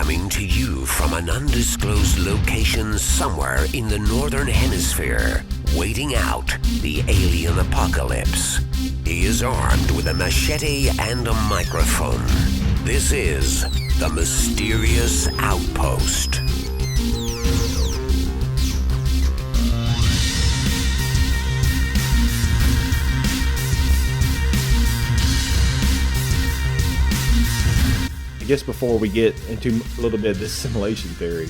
Coming to you from an undisclosed location somewhere in the northern hemisphere, waiting out the alien apocalypse. He is armed with a machete and a microphone. This is the Mysterious Outpost. I guess before we get into a little bit of this simulation theory,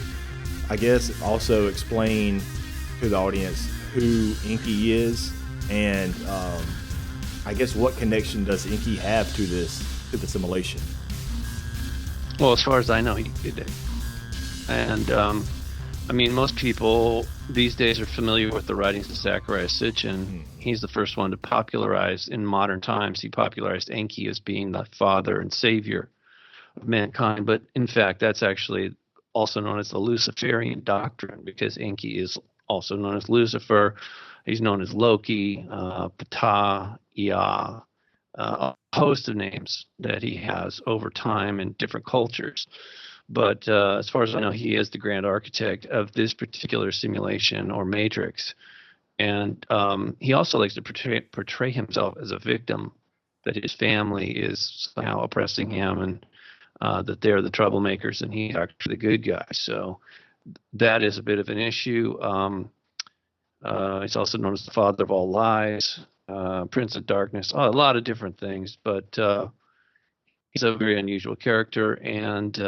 I guess also explain to the audience who Enki is, and I guess what connection does Enki have to the simulation? Well, as far as I know, he did. And I mean, most people these days are familiar with the writings of Zecharia Sitchin. He's the first one to popularize in modern times. He popularized Enki as being the father and savior of mankind, but in fact that's actually also known as the Luciferian doctrine, because Enki is also known as Lucifer. He's known as Loki, Ptah, Ea, a host of names that he has over time in different cultures. But as far as I know, he is the grand architect of this particular simulation or matrix, and he also likes to portray himself as a victim, that his family is somehow oppressing him, and that they're the troublemakers and he's actually the good guy. So that is a bit of an issue. He's also known as the father of all lies, prince of darkness, a lot of different things. But he's a very unusual character, and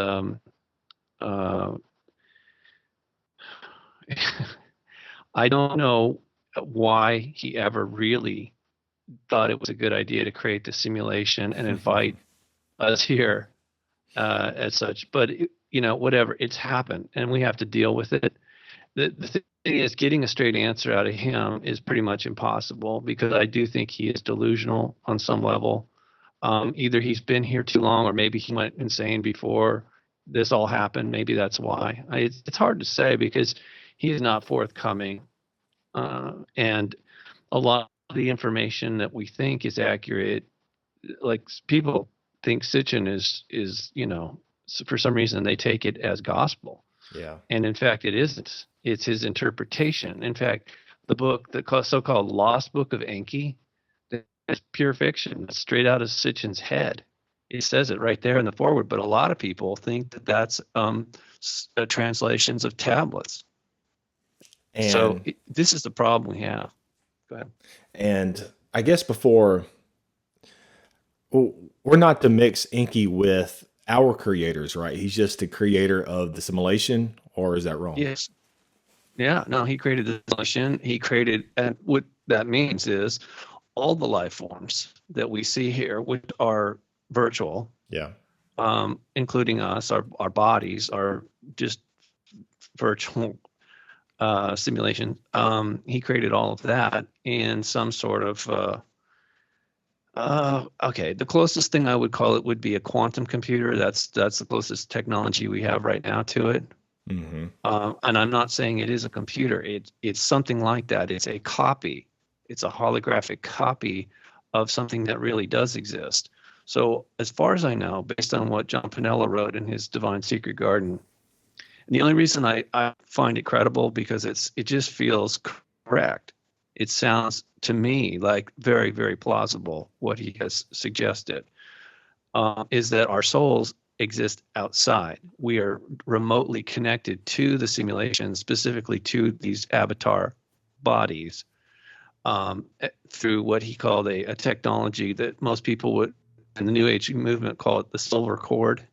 I don't know why he ever really thought it was a good idea to create the simulation and invite us here. As such, but whatever, it's happened and we have to deal with it. The thing is, getting a straight answer out of him is pretty much impossible, because I do think he is delusional on some level. Either he's been here too long, or maybe he went insane before this all happened. Maybe that's why. It's hard to say, because he is not forthcoming, and a lot of the information that we think is accurate, like people think Sitchin is for some reason they take it as gospel. Yeah. And in fact it isn't. It's his interpretation. In fact, the book, the so-called Lost Book of Enki, is pure fiction. It's straight out of Sitchin's head. It says it right there in the foreword, but a lot of people think that that's translations of tablets. And so this is the problem we have. Go ahead. And I guess before, we're not to mix Enki with our creators, right? He's just the creator of the simulation, or is that wrong? Yes. Yeah, no, he created the simulation. He created, and what that means is all the life forms that we see here, which are virtual, including us, our bodies are just virtual simulation. He created all of that in some sort of okay, the closest thing I would call it would be a quantum computer. That's the closest technology we have right now to it. Mm-hmm. And I'm not saying it is a computer. It's something like that. It's a copy. It's a holographic copy of something that really does exist. So as far as I know, based on what John Pinella wrote in his Divine Secret Garden, and the only reason I find it credible, because it just feels correct. It sounds to me like very, very plausible what he has suggested, is that our souls exist outside. We are remotely connected to the simulation, specifically to these avatar bodies, through what he called a technology that most people would, in the New Age movement, call it the silver cord.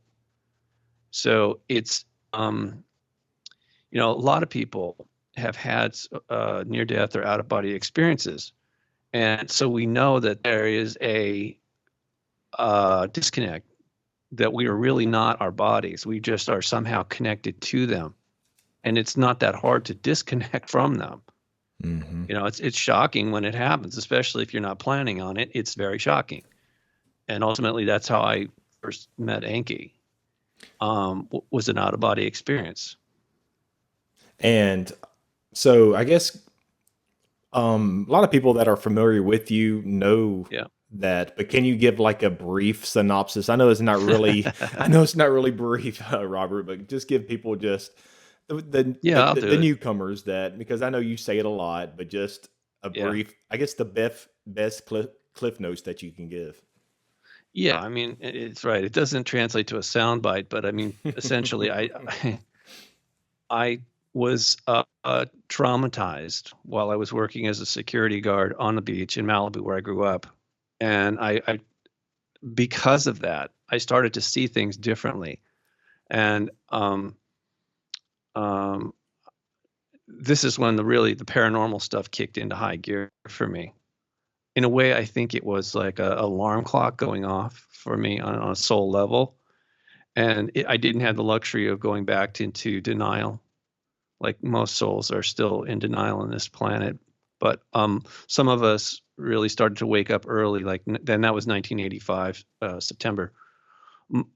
So it's, a lot of people have had near-death or out-of-body experiences. And so we know that there is a disconnect, that we are really not our bodies. We just are somehow connected to them. And it's not that hard to disconnect from them. Mm-hmm. It's shocking when it happens, especially if you're not planning on it. It's very shocking. And ultimately, that's how I first met Enki, was an out-of-body experience. And so I guess a lot of people that are familiar with you know that, but can you give like a brief synopsis? I know it's not really, I know it's not really brief, Robert, but just give people just Yeah, I'll do the it. newcomers that, because I know you say it a lot, but just a Yeah. brief, I guess the best cliff notes that you can give. Yeah, I mean, it's right. It doesn't translate to a soundbite, but I mean, essentially, I was traumatized while I was working as a security guard on the beach in Malibu, where I grew up, and because of that, I started to see things differently, and um, this is when the paranormal stuff kicked into high gear for me. In a way, I think it was like a alarm clock going off for me on a soul level, and I didn't have the luxury of going back into denial. Like most souls are still in denial on this planet, but some of us really started to wake up early. Like then that was 1985 September.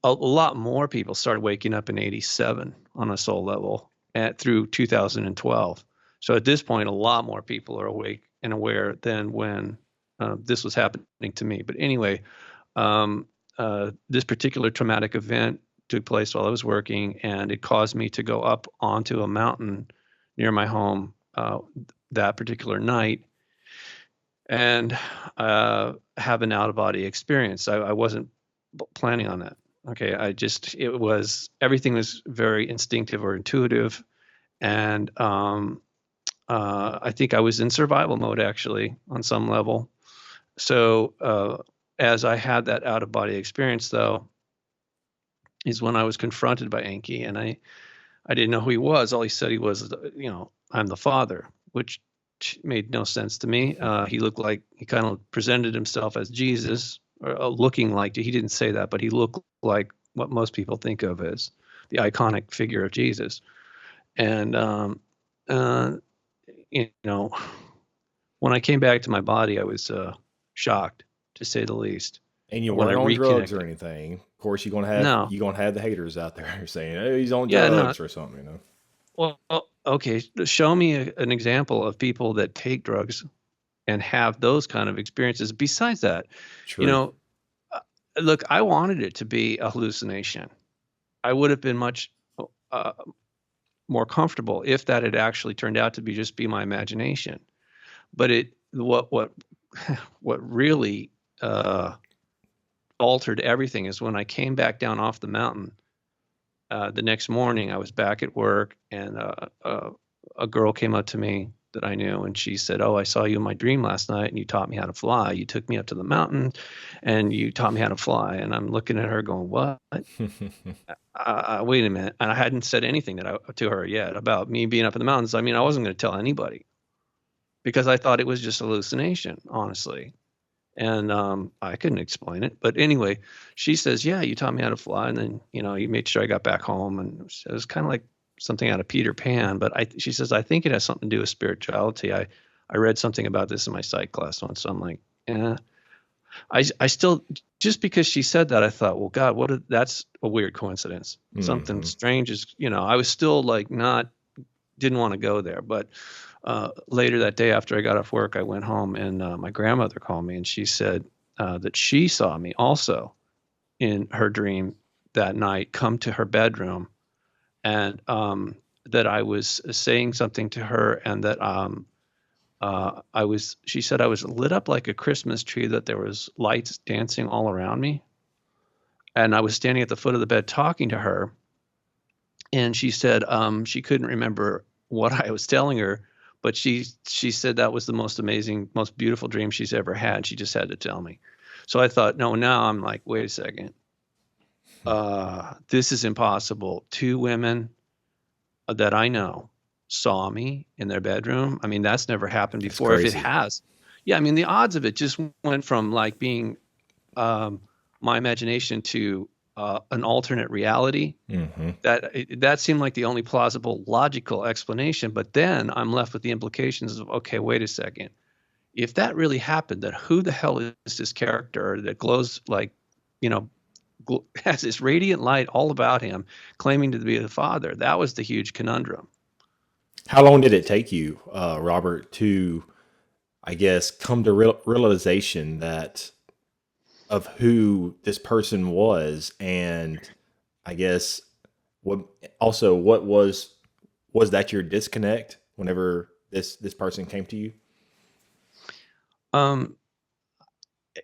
A lot more people started waking up in 87 on a soul level through 2012. So at this point, a lot more people are awake and aware than when this was happening to me. But anyway, this particular traumatic event took place while I was working, and it caused me to go up onto a mountain near my home that particular night and have an out-of-body experience. I wasn't planning on that. Okay, everything was very instinctive or intuitive, and I think I was in survival mode actually on some level. So as I had that out-of-body experience, though, is when I was confronted by Enki, and I didn't know who he was. All he said he was, I'm the father, which made no sense to me. He looked like he kind of presented himself as Jesus, or looking like, he didn't say that, but he looked like what most people think of as the iconic figure of Jesus. And, when I came back to my body, I was shocked, to say the least. And you When I weren't on drugs or reconnected. anything. Of course, No. you're gonna have the haters out there saying, "Hey, he's on Yeah, no. drugs or something," you know. Well, okay. Show me an example of people that take drugs and have those kind of experiences. Besides that, you True. know, look, I wanted it to be a hallucination. I would have been much uh, more comfortable if that had actually turned out to be my imagination. But what what really altered everything is when I came back down off the mountain. The next morning, I was back at work, and a girl came up to me that I knew, and she said, "Oh, I saw you in my dream last night, and you taught me how to fly. You took me up to the mountain, and you taught me how to fly." And I'm looking at her, going, "What? Wait a minute!" And I hadn't said anything to her yet about me being up in the mountains. I mean, I wasn't going to tell anybody because I thought it was just hallucination, honestly. And I couldn't explain it. But anyway, she says, "Yeah, you taught me how to fly, and then you made sure I got back home." And it was kind of like something out of Peter Pan. But she says, "I think it has something to do with spirituality. I read something about this in my psych class once." So I'm like, "Yeah." I still, just because she said that, I thought, well, God, that's a weird coincidence. Something strange is, I was still like didn't want to go there. But later that day, after I got off work, I went home, and my grandmother called me, and she said that she saw me also in her dream that night come to her bedroom, and that I was saying something to her, and that she said I was lit up like a Christmas tree, that there was lights dancing all around me. And I was standing at the foot of the bed talking to her. And she said she couldn't remember what I was telling her, but she said that was the most amazing, most beautiful dream she's ever had. She just had to tell me. So I thought, no, now I'm like, wait a second. This is impossible. Two women that I know saw me in their bedroom. I mean, that's never happened before. If it has, yeah, I mean, the odds of it just went from like being my imagination to an alternate reality. That seemed like the only plausible, logical explanation. But then I'm left with the implications of, okay, wait a second. If that really happened, then who the hell is this character that glows like, has this radiant light all about him, claiming to be the father? That was the huge conundrum. How long did it take you, Robert, to, I guess, come to realization that of who this person was, and I guess what was that your disconnect whenever this person came to you? Um,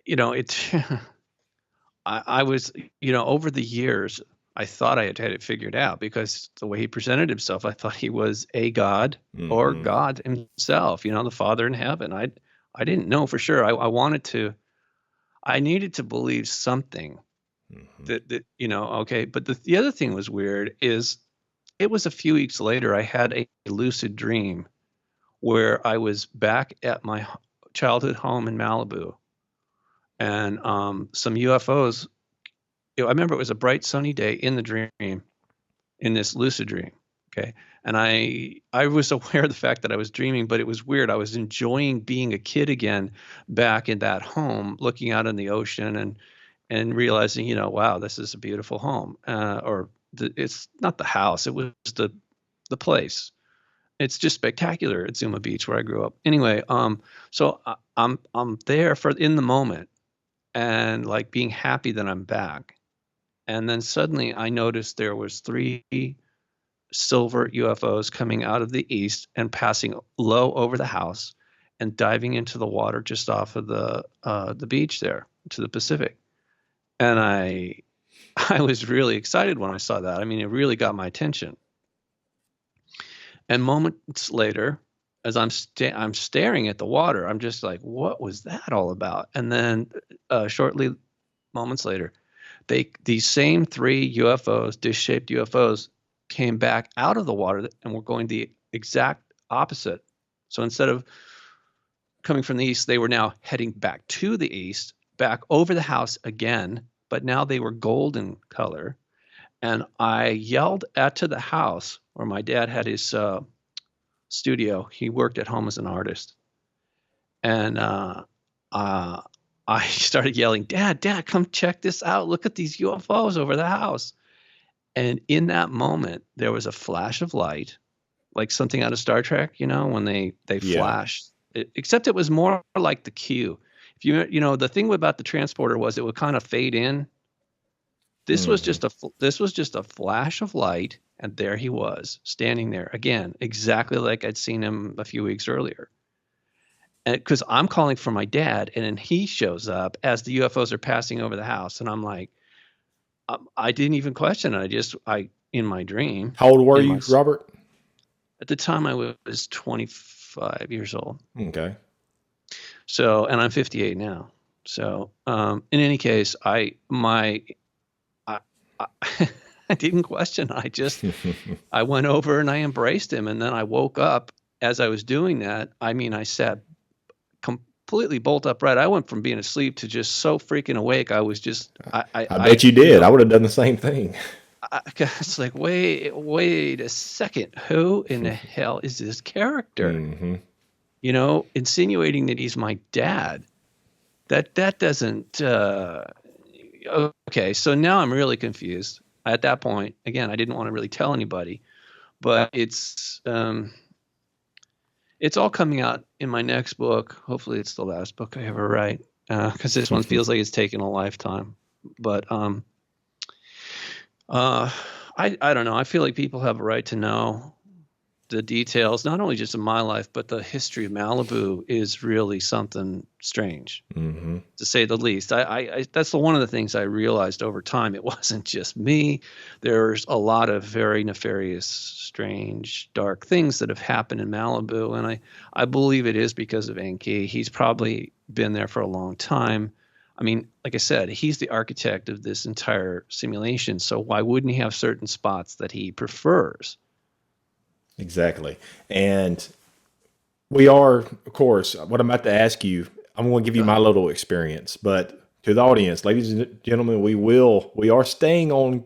it's I was, over the years, I thought I had it figured out because the way he presented himself, I thought he was a god or Hmm. God himself, the Father in heaven. I didn't know for sure. I needed to believe something Hmm. that okay. But the other thing was weird is it was a few weeks later, I had a lucid dream where I was back at my childhood home in Malibu, and some UFOs. I remember it was a bright sunny day in the dream, in this lucid dream. Okay. And I was aware of the fact that I was dreaming, but it was weird. I was enjoying being a kid again back in that home, looking out in the ocean and realizing, wow, this is a beautiful home. It's not the house, it was the place. It's just spectacular at Zuma Beach where I grew up. Anyway, so I'm there for in the moment and like being happy that I'm back. And then suddenly I noticed there was three silver UFOs coming out of the east and passing low over the house and diving into the water just off of the beach there to the Pacific. And I was really excited when I saw that. I mean, it really got my attention. And moments later, as I'm staring at the water, I'm just like, what was that all about? And then shortly moments later, these same three UFOs, dish-shaped UFOs, came back out of the water and were going the exact opposite. So instead of coming from the east, they were now heading back to the east, back over the house again, but now they were golden color. And I yelled to the house where my dad had his studio. He worked at home as an artist. And I started yelling, Dad, come check this out. Look at these UFOs over the house. And in that moment, there was a flash of light, like something out of Star Trek, when they Yeah. flash. Except it was more like the Q. If the thing about the transporter was it would kind of fade in. This was Hmm. just a flash of light, and there he was, standing there again, exactly like I'd seen him a few weeks earlier. And because I'm calling for my dad, and then he shows up as the UFOs are passing over the house, and I'm like, I didn't even question it. I in my dream, How old were in my you, Robert? at the time I was 25 years old. Okay. So, and I'm 58 now. So, in any case, I I didn't question. I went over and I embraced him, and then I woke up as I was doing that. I mean, I sat completely bolt upright. I went from being asleep to just so freaking awake. I was just, I bet you did. I would have done the same thing. it's like, wait a second. Who in the hell is this character? Hmm. Insinuating that he's my dad. That doesn't. Okay, so now I'm really confused. At that point, again, I didn't want to really tell anybody, but it's all coming out in my next book. Hopefully, it's the last book I ever write, because this one feels like it's taken a lifetime. But I don't know. I feel like people have a right to know the details, not only just of my life, but the history of Malibu is really something strange, Hmm. to say the least. That's one of the things I realized over time. It wasn't just me. There's a lot of very nefarious, strange, dark things that have happened in Malibu, and I believe it is because of Enki. He's probably been there for a long time. I mean, like I said, he's the architect of this entire simulation, so why wouldn't he have certain spots that he prefers? Exactly. And we are, of course, what I'm about to ask you, I'm going to give you Go my ahead. little experience, but to the audience, ladies and gentlemen, we are staying on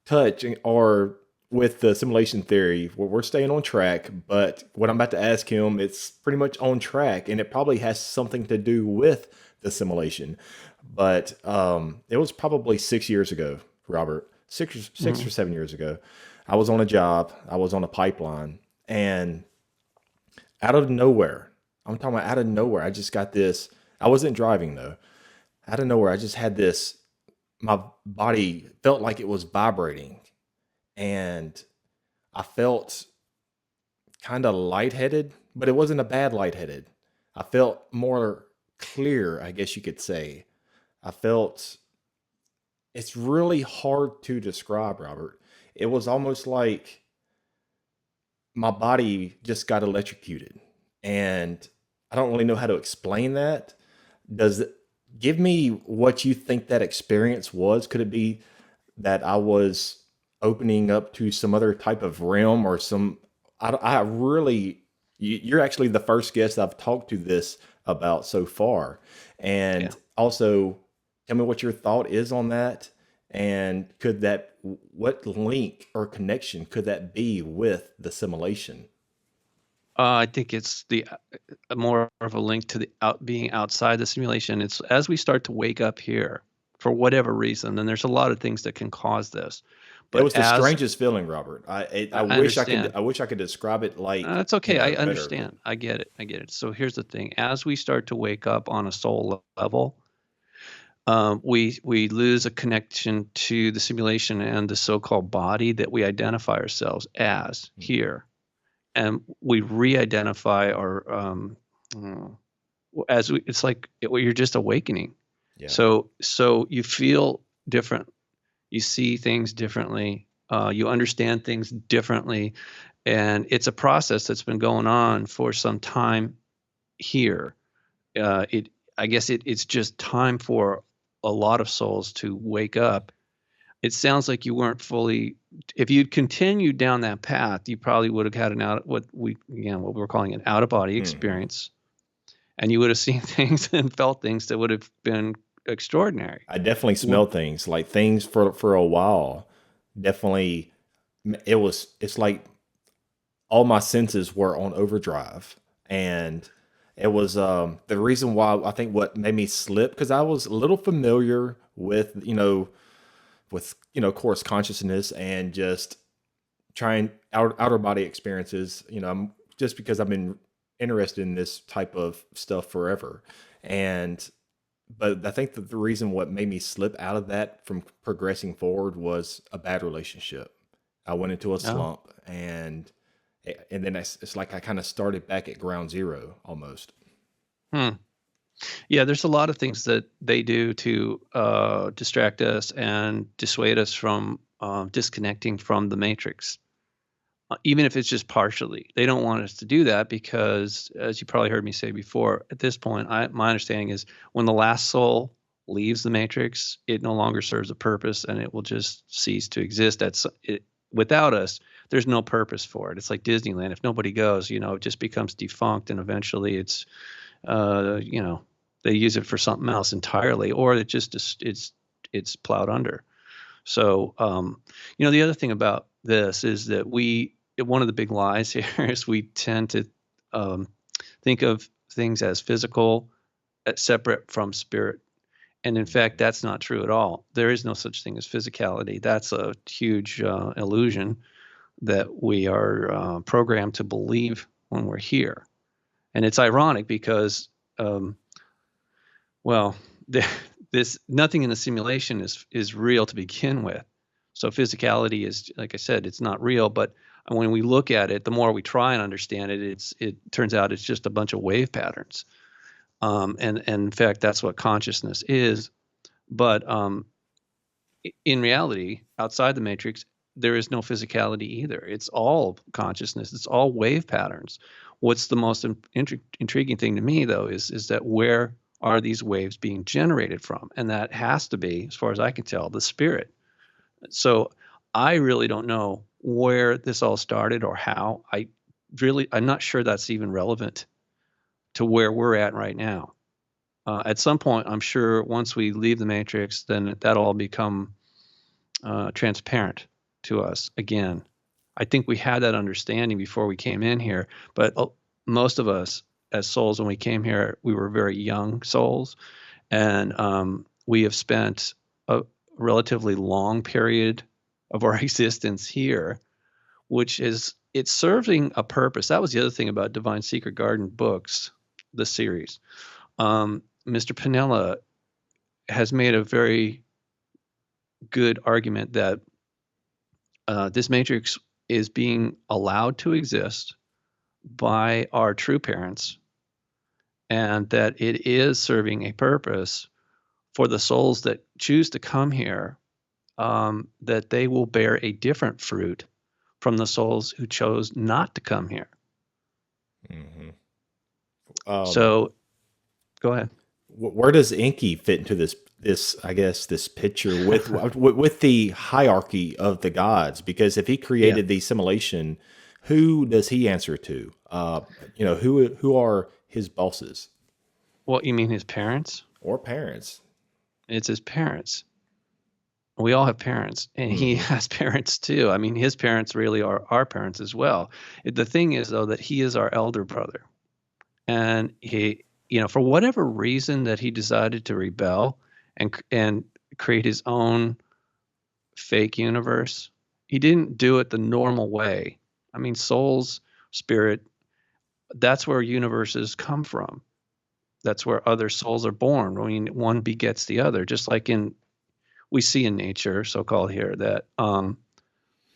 touch or with the simulation theory. We're staying on track, but what I'm about to ask him, it's pretty much on track, and it probably has something to do with the simulation. But it was probably 6 years ago, Robert, six or Mhm. 7 years ago. I was on a job. I was on a pipeline, and out of nowhere, I'm talking about out of nowhere, I just got this. I wasn't driving though. out of nowhere, I just had this, my body felt like it was vibrating, and I felt kind of lightheaded, but it wasn't a bad lightheaded. I felt more clear, I guess you could say. I felt, it's really hard to describe, Robert. It was almost like my body just got electrocuted. And I don't really know how to explain that. Does it give me what you think that experience was? Could it be that I was opening up to some other type of realm or some, I really, you're actually the first guest I've talked to this about so far. Yeah. And also, tell me what your thought is on that. And could that, what link or connection could that be with the simulation? I think it's the more of a link to the being outside the simulation. It's as we start to wake up here for whatever reason, and there's a lot of things that can cause this. It But was the as strangest feeling, Robert. I I wish I could, understand, I wish I could describe it like, it's okay. I better. understand. I get it. I get it. So here's the thing: as we start to wake up on a soul level, we lose a connection to the simulation and the so-called body that we identify ourselves as here, and we re-identify our uh, as we, it's like you're just awakening. Yeah. So you feel different, you see things differently, you understand things differently, and it's a process that's been going on for some time here. It I guess it's just time for a lot of souls to wake up. It sounds like you weren't fully. If you'd continued down that path, you probably would have had what we were calling an out of body Mhm. experience, and you would have seen things and felt things that would have been extraordinary. I definitely Wh- smelled things, like things for a while. Definitely, it's like all my senses were on overdrive, and it was the reason why I think what made me slip, because I was a little familiar with of course consciousness and just trying outer body experiences. Just because I've been interested in this type of stuff forever, and but I think that the reason what made me slip out of that from progressing forward was a bad relationship. I went into a Oh, slump, and then it's like I kind of started back at ground zero almost. hmm. Yeah, there's a lot of things that they do to distract us and dissuade us from disconnecting from the matrix. Even if it's just partially. They don't want us to do that because, as you probably heard me say before, at this point, my understanding is when the last soul leaves the matrix, it no longer serves a purpose and it will just cease to exist. Without us. There's no purpose for it. It's like Disneyland. If nobody goes, it just becomes defunct, and eventually uh, you know, they use it for something else entirely, or it's plowed under. So, the other thing about this is that one of the big lies here is we tend to um, think of things as physical, separate from spirit. And in fact, that's not true at all. There is no such thing as physicality. That's a huge illusion that we are programmed to believe when we're here. And it's ironic because, um, well, this nothing in the simulation is real to begin with. So physicality is, like I said, it's not real. But when we look at it, the more we try and understand it, it turns out it's just a bunch of wave patterns. And in fact, that's what consciousness is. But in reality, outside the matrix, there is no physicality either. It's all consciousness. It's all wave patterns. What's the most intriguing thing to me, though, is that where are these waves being generated from? And that has to be, as far as I can tell, the spirit. So I really don't know where this all started or how. I'm not sure that's even relevant to where we're at right now. At some point, I'm sure once we leave the matrix, then that'll all become transparent to us again. I think we had that understanding before we came in here, but most of us as souls, when we came here, we were very young souls, and we have spent a relatively long period of our existence here, which is it's serving a purpose. That was the other thing about Divine Secret Garden books, the series. Mr. Pinella has made a very good argument that this matrix is being allowed to exist by our true parents, and that it is serving a purpose for the souls that choose to come here, that they will bear a different fruit from the souls who chose not to come here. So, go ahead. Where does Enki fit into this I guess this picture with the hierarchy of the gods? Because if he created the simulation, who does he answer to? Who are his bosses? What, you mean his parents? Or parents? It's his parents. We all have parents, and he has parents too. I mean, his parents really are our parents as well. The thing is, though, that he is our elder brother, and he, for whatever reason that he decided to rebel and create his own fake universe, he didn't do it the normal way. I mean, souls, spirit, that's where universes come from. That's where other souls are born. I mean, one begets the other, just like we see in nature, so-called here, that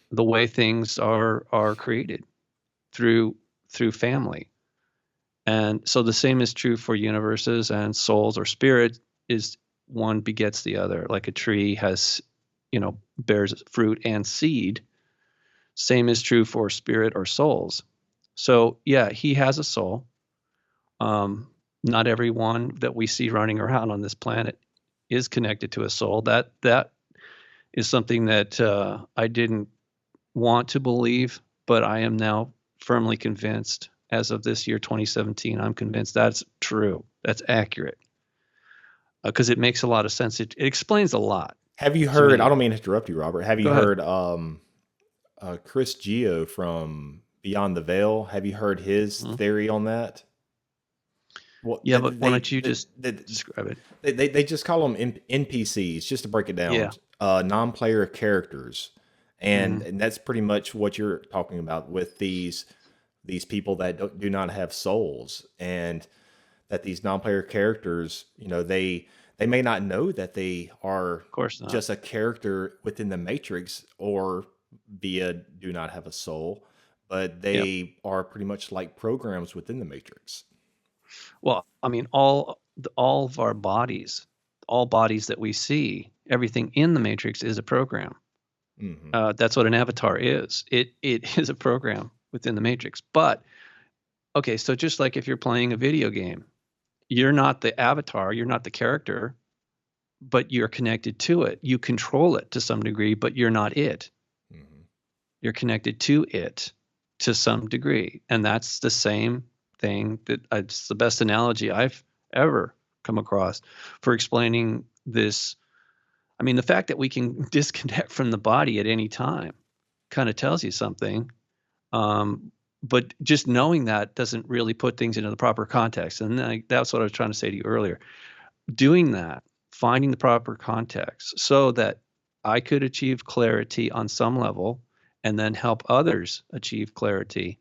the way things are created through family. And so the same is true for universes, and souls or spirit is one begets the other. Like a tree has, bears fruit and seed. Same is true for spirit or souls. So yeah, he has a soul. Not everyone that we see running around on this planet is connected to a soul. That is something that I didn't want to believe, but I am now firmly convinced. As of this year, 2017, I'm convinced that's true. That's accurate. Because it makes a lot of sense. It explains a lot. Have you heard, I don't mean to interrupt you, Robert. Have you heard Chris Geo from Beyond the Veil? Have you heard his theory on that? Well, yeah, but why don't you just describe it? They just call them NPCs, just to break it down. Non-player characters. And that's pretty much what you're talking about with these people that do not have souls, and that these non-player characters, they may not know that they are, of course not, just a character within the Matrix or do not have a soul, but they are pretty much like programs within the Matrix. Well, I mean, all of our bodies, all bodies that we see, everything in the Matrix is a program. That's what an avatar is. It is a program within the Matrix. But, okay, so just like if you're playing a video game, you're not the avatar, you're not the character, but you're connected to it. You control it to some degree, but you're not it. You're connected to it to some degree. And that's the same thing it's the best analogy I've ever come across for explaining this. I mean, the fact that we can disconnect from the body at any time kind of tells you something. But just knowing that doesn't really put things into the proper context. And that's what I was trying to say to you earlier. Doing that, finding the proper context so that I could achieve clarity on some level and then help others achieve clarity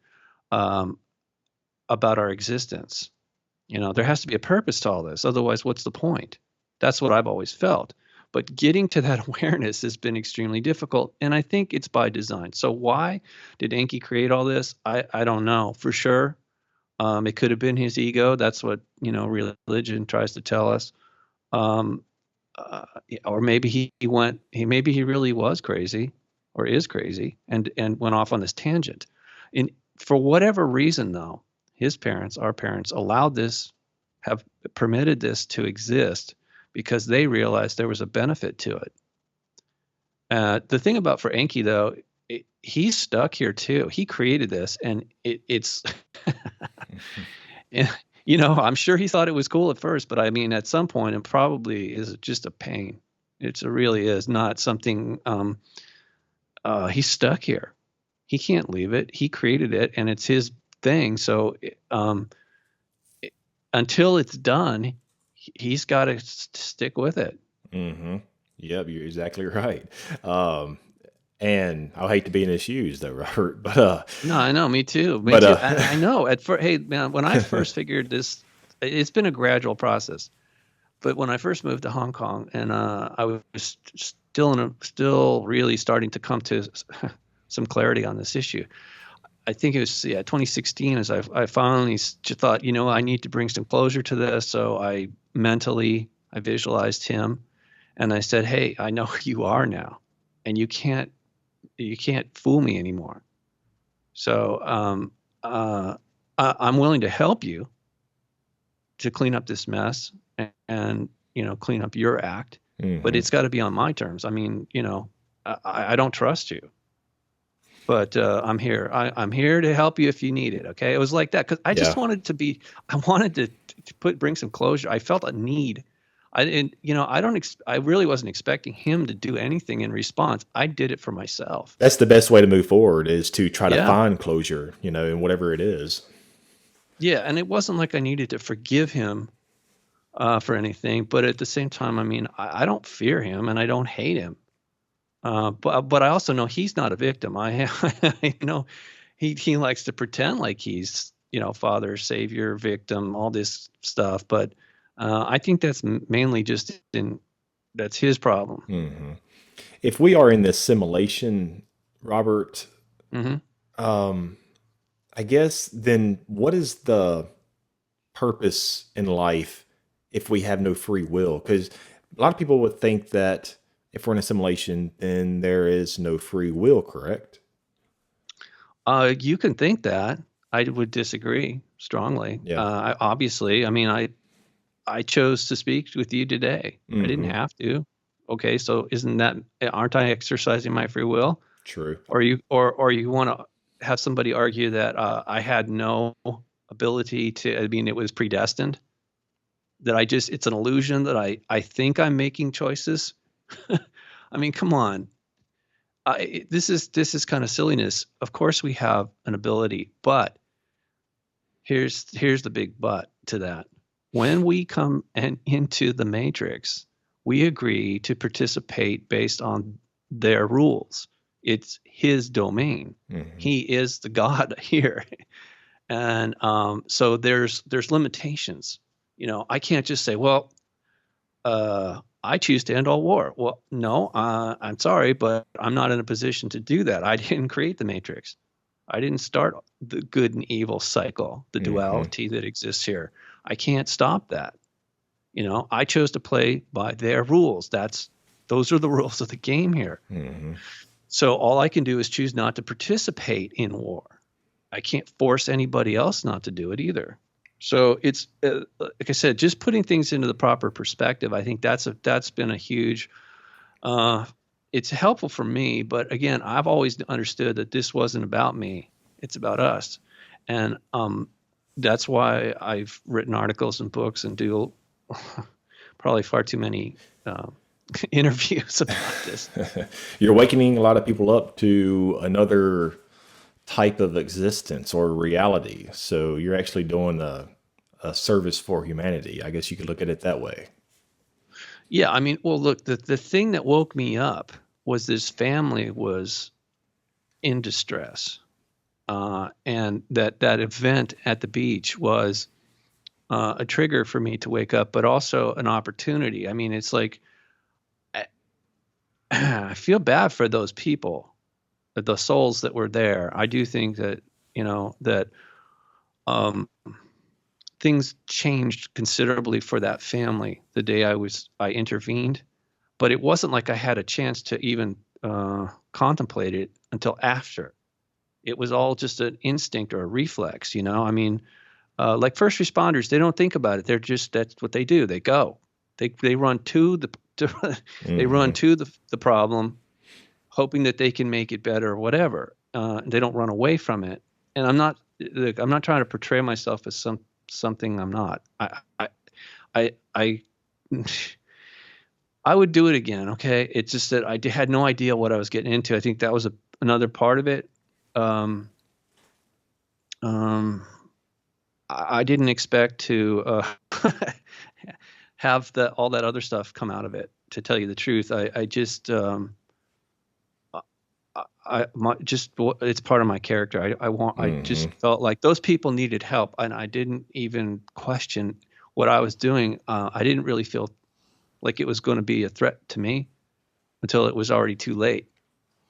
about our existence. There has to be a purpose to all this. Otherwise, what's the point? That's what I've always felt. But getting to that awareness has been extremely difficult, and I think it's by design. So why did Enki create all this? I don't know for sure. It could have been his ego. That's what religion tries to tell us. Or maybe he really was crazy, or is crazy, and went off on this tangent. And for whatever reason, though, his parents, our parents, have permitted this to exist, because they realized there was a benefit to it. The thing about for Enki, though, he's stuck here too. He created this, and it's, I'm sure he thought it was cool at first, but I mean, at some point, it probably is just a pain. It really is not something. He's stuck here. He can't leave it. He created it, and it's his thing. So until it's done, he's got to stick with it. Yep, you're exactly right. And I hate to be in his shoes, though, Robert. But no, I know, me too. Too. I know. Hey, man, when I first figured this, it's been a gradual process. but when I first moved to Hong Kong, and I was still really starting to come to some clarity on this issue. I think it was 2016 as I finally just thought, I need to bring some closure to this. So I visualized him, and I said, hey, I know who you are now, and you can't fool me anymore. So I'm willing to help you to clean up this mess and clean up your act, but it's got to be on my terms. I mean, I don't trust you. But I'm here. I'm here to help you if you need it. Okay, it was like that because I just wanted to be. I wanted to bring some closure. I felt a need. I really wasn't expecting him to do anything in response. I did it for myself. That's the best way to move forward, is to try to find closure. In whatever it is. Yeah, and it wasn't like I needed to forgive him for anything, but at the same time, I mean, I don't fear him and I don't hate him. But I also know he's not a victim. I know he likes to pretend like he's, father, savior, victim, all this stuff. But I think that's mainly just that's his problem. Mm-hmm. If we are in this simulation, Robert, I guess then what is the purpose in life if we have no free will? Because a lot of people would think that if we're in a simulation, then there is no free will, correct? You can think that. I would disagree strongly. Yeah. Obviously, I mean, I chose to speak with you today. I didn't have to. Okay, so aren't I exercising my free will? True. Or you want to have somebody argue that I had no ability to? I mean, it was predestined. That it's an illusion that I think I'm making choices. I mean, come on. This is kind of silliness. Of course we have an ability, but here's the big but to that. When we come into the Matrix, we agree to participate based on their rules. It's his domain. He is the God here. And so there's limitations. I can't just say, well, I choose to end all war. Well, no, I'm sorry, but I'm not in a position to do that. I didn't create the Matrix. I didn't start the good and evil cycle, the duality that exists here. I can't stop that. I chose to play by their rules. Those are the rules of the game here. So all I can do is choose not to participate in war. I can't force anybody else not to do it either. So it's like I said, just putting things into the proper perspective. I think that's been a huge. It's helpful for me, but again, I've always understood that this wasn't about me; it's about us, and that's why I've written articles and books and do probably far too many interviews about this. You're awakening a lot of people up to another type of existence or reality. So you're actually doing a service for humanity. I guess you could look at it that way. Yeah. I mean, well, look, the thing that woke me up was this family was in distress. And that event at the beach was a trigger for me to wake up, but also an opportunity. I mean, it's like, I feel bad for those people, the souls that were there. I do think that, that things changed considerably for that family the day I intervened, but it wasn't like I had a chance to even contemplate it until after. It was all just an instinct or a reflex, I mean, like first responders, they don't think about it. That's what they do. They go, they run to they run to the problem, hoping that they can make it better or whatever. They don't run away from it. And I'm not trying to portray myself as something I'm not. I would do it again. Okay. It's just that I had no idea what I was getting into. I think that was another part of it. I didn't expect to have all that other stuff come out of it. To tell you the truth, I just it's part of my character. I just felt like those people needed help, and I didn't even question what I was doing, I didn't really feel like it was going to be a threat to me until it was already too late.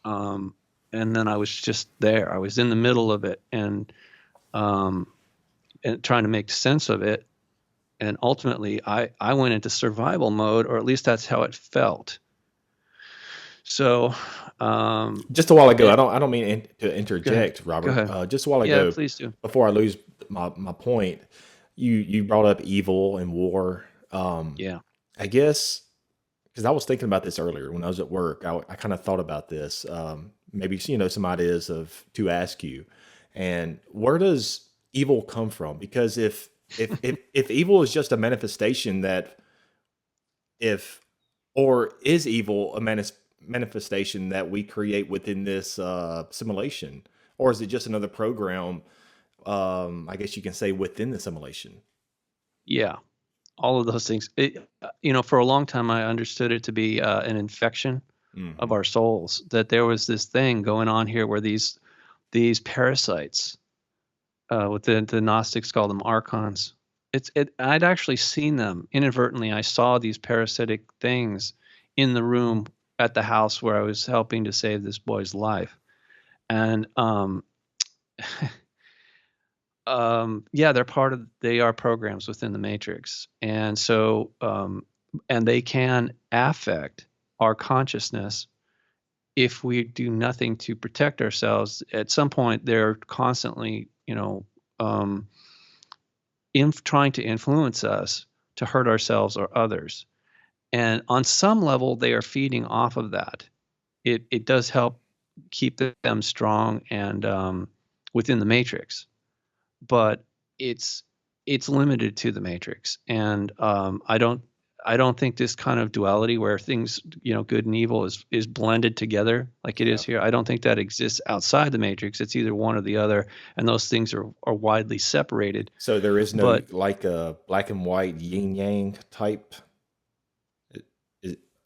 And then I was just there. I was in the middle of it and trying to make sense of it. And ultimately, I went into survival mode, or at least that's how it felt. So, just a while ago, I don't mean to interject, Robert. Go ahead. Just a while ago, please do. Before I lose my point, you brought up evil and war. I guess because I was thinking about this earlier when I was at work. I kind of thought about this. Maybe some ideas to ask you. And where does evil come from? Because if evil is just a manifestation or is evil a manifestation that we create within this simulation, or is it just another program? I guess you can say within the simulation. Yeah, all of those things. For a long time, I understood it to be an infection of our souls. That there was this thing going on here where these parasites, what the Gnostics call them archons. I'd actually seen them inadvertently. I saw these parasitic things in the room at the house where I was helping to save this boy's life. And they are programs within the Matrix. And so, and they can affect our consciousness if we do nothing to protect ourselves. At some point, they're constantly, trying to influence us to hurt ourselves or others. And on some level, they are feeding off of that. It does help keep them strong and within the Matrix, but it's limited to the Matrix. And I don't think this kind of duality where things, good and evil is blended together like it is here. I don't think that exists outside the Matrix. It's either one or the other, and those things are widely separated. So there is no like a black and white yin yang type,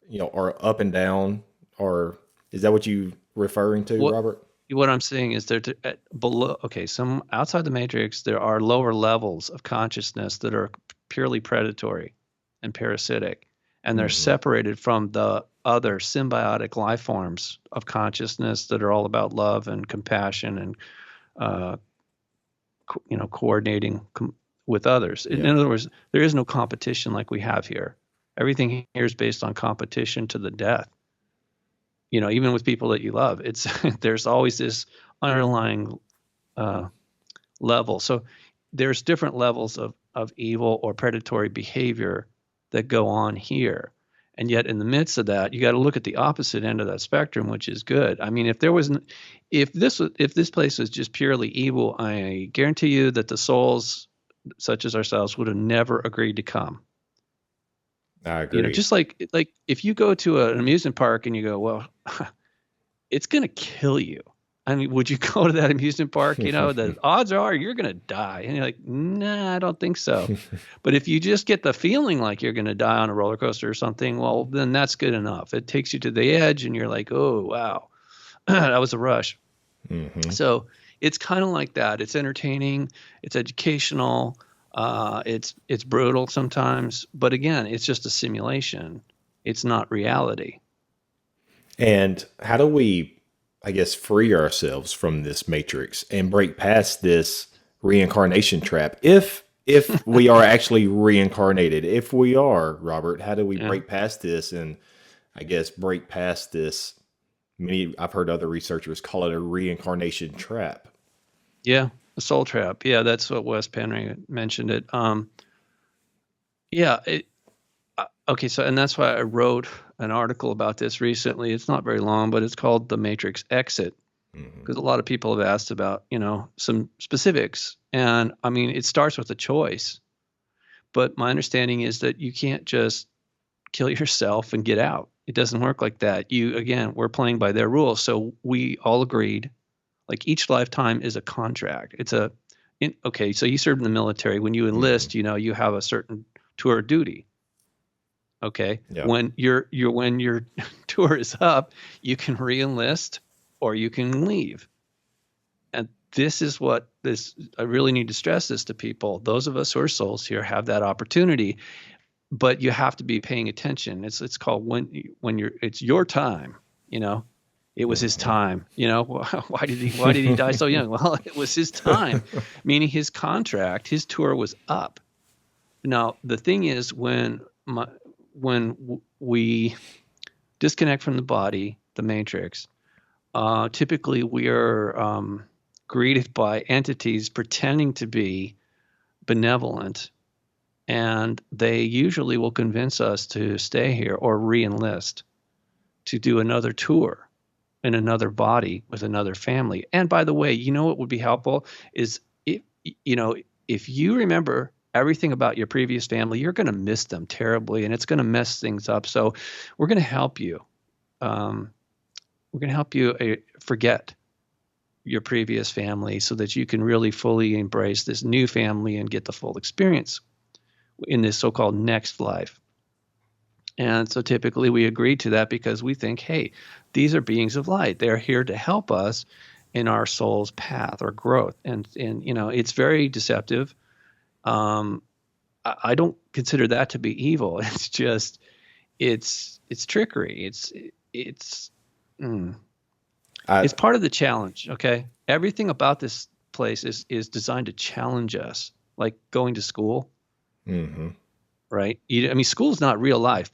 or up and down, or is that what you referring to, Robert? What I'm saying is below. Okay, some outside the Matrix, there are lower levels of consciousness that are purely predatory and parasitic, and they're separated from the other symbiotic life forms of consciousness that are all about love and compassion and coordinating with others. In other words, there is no competition like we have here. Everything here is based on competition to the death. Even with people that you love, there's always this underlying level. So there's different levels of evil or predatory behavior that go on here. And yet in the midst of that, you got to look at the opposite end of that spectrum, which is good. I mean, if this place was just purely evil, I guarantee you that the souls such as ourselves would have never agreed to come. I agree. Just like if you go to an amusement park and you go, well, it's going to kill you. I mean, would you go to that amusement park? The odds are you're going to die. And you're like, nah, I don't think so. But if you just get the feeling like you're going to die on a roller coaster or something, well, then that's good enough. It takes you to the edge and you're like, oh, wow, that was a rush. So it's kind of like that. It's entertaining. It's educational. It's brutal sometimes. But again, it's just a simulation. It's not reality. And how do we, I guess, free ourselves from this matrix and break past this reincarnation trap? If we are actually reincarnated, if we are, Robert, how do we break past this and, I guess, break past this? I've heard other researchers call it a reincarnation trap. Yeah, a soul trap. Yeah, that's what Wes Penry mentioned it. Okay, so and that's why I wrote an article about this recently. It's not very long, but it's called The Matrix Exit, because a lot of people have asked about, some specifics. And I mean, it starts with a choice. But my understanding is that you can't just kill yourself and get out. It doesn't work like that. We're playing by their rules. So we all agreed, like each lifetime is a contract. So you serve in the military. When you enlist, you have a certain tour of duty. Okay. Yeah. When your tour is up, you can re-enlist or you can leave. And this is what this, I really need to stress this to people. Those of us who are souls here have that opportunity, but you have to be paying attention. It's called when you're, it's your time, you know. It was his time, you know. Why did he die so young? Well, it was his time, meaning his contract, his tour was up. Now, the thing is, when we disconnect from the body, the matrix, typically we are greeted by entities pretending to be benevolent, and they usually will convince us to stay here or re-enlist to do another tour in another body with another family. And by the way, you know what would be helpful is if you remember everything about your previous family, you're going to miss them terribly, and it's going to mess things up. So we're going to help you. We're going to help you forget your previous family so that you can really fully embrace this new family and get the full experience in this so-called next life. And so typically we agree to that because we think, hey, these are beings of light. They're here to help us in our soul's path or growth. And it's very deceptive. I don't consider that to be evil. It's just, it's trickery. It's part of the challenge. Okay. Everything about this place is designed to challenge us, like going to school. Mm-hmm. Right. School's not real life.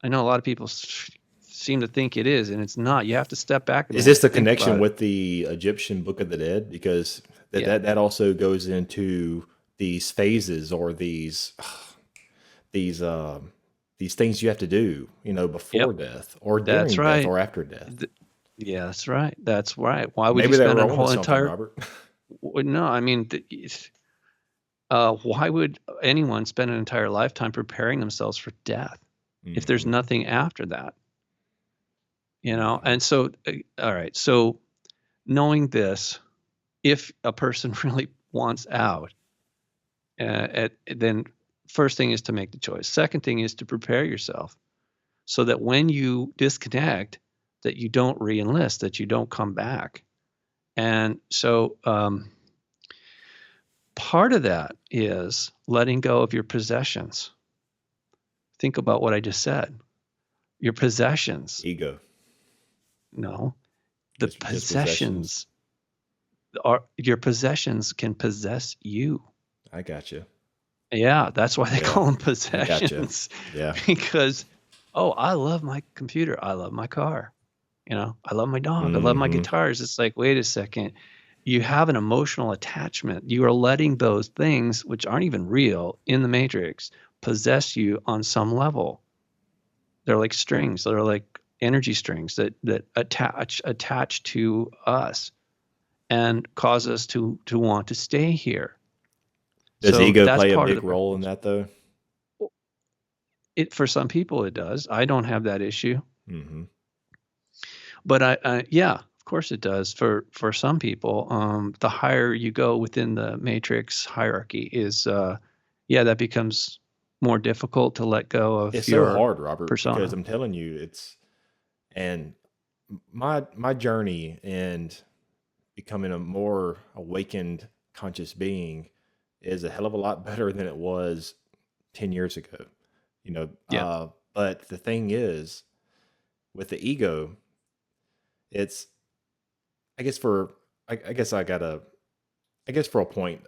I know a lot of people seem to think it is, and it's not. You have to step back. Is this the connection with the Egyptian Book of the Dead? Because that also goes into these phases or these things you have to do, before death or during death or after death. Yeah, that's right. That's right. Why would Maybe you spend a whole entire? Robert? No, why would anyone spend an entire lifetime preparing themselves for death if there's nothing after that? And so, all right. So knowing this, if a person really wants out, then first thing is to make the choice. Second thing is to prepare yourself so that when you disconnect, that you don't re-enlist, that you don't come back. And so part of that is letting go of your possessions. Think about what I just said. Your possessions. Ego. No. The possessions are, your possessions can possess you. I got you. Yeah, that's why they call them possessions. Gotcha. Yeah. Because, I love my computer. I love my car. I love my dog. I love my guitars. It's like, wait a second. You have an emotional attachment. You are letting those things, which aren't even real in the Matrix, possess you on some level. They're like strings. They're like energy strings that attach to us and cause us to want to stay here. Does ego play a big role in that, though? For some people, it does. I don't have that issue. Mm-hmm. But of course it does. For some people, the higher you go within the Matrix hierarchy is, that becomes more difficult to let go of. It's so hard, Robert, persona. Because I'm telling you, and my journey and becoming a more awakened, conscious being is a hell of a lot better than it was 10 years ago. But the thing is, with the ego, it's, I guess for a point,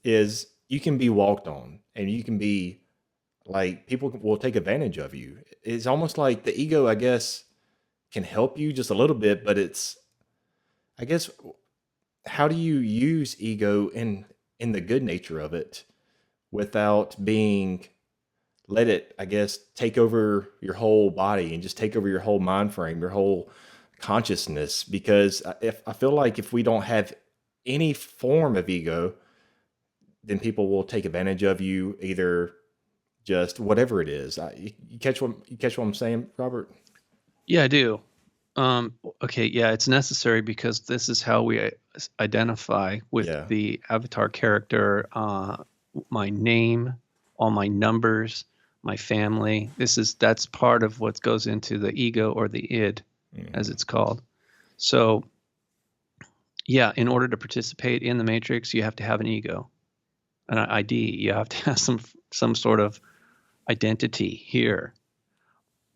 is you can be walked on and you can be like, people will take advantage of you. It's almost like the ego, I guess, can help you just a little bit, but it's, I guess, how do you use ego in the good nature of it without let it, I guess, take over your whole body and just take over your whole mind frame, your whole consciousness? Because I feel like if we don't have any form of ego, then people will take advantage of you, either just whatever it is. You catch what I'm saying, Robert? Yeah, I do. Okay, yeah, it's necessary because this is how we identify with the avatar character, my name, all my numbers, my family. That's part of what goes into the ego or the id, as it's called. So Yeah, in order to participate in the Matrix, you have to have an ego, an ID. You have to have some sort of identity here.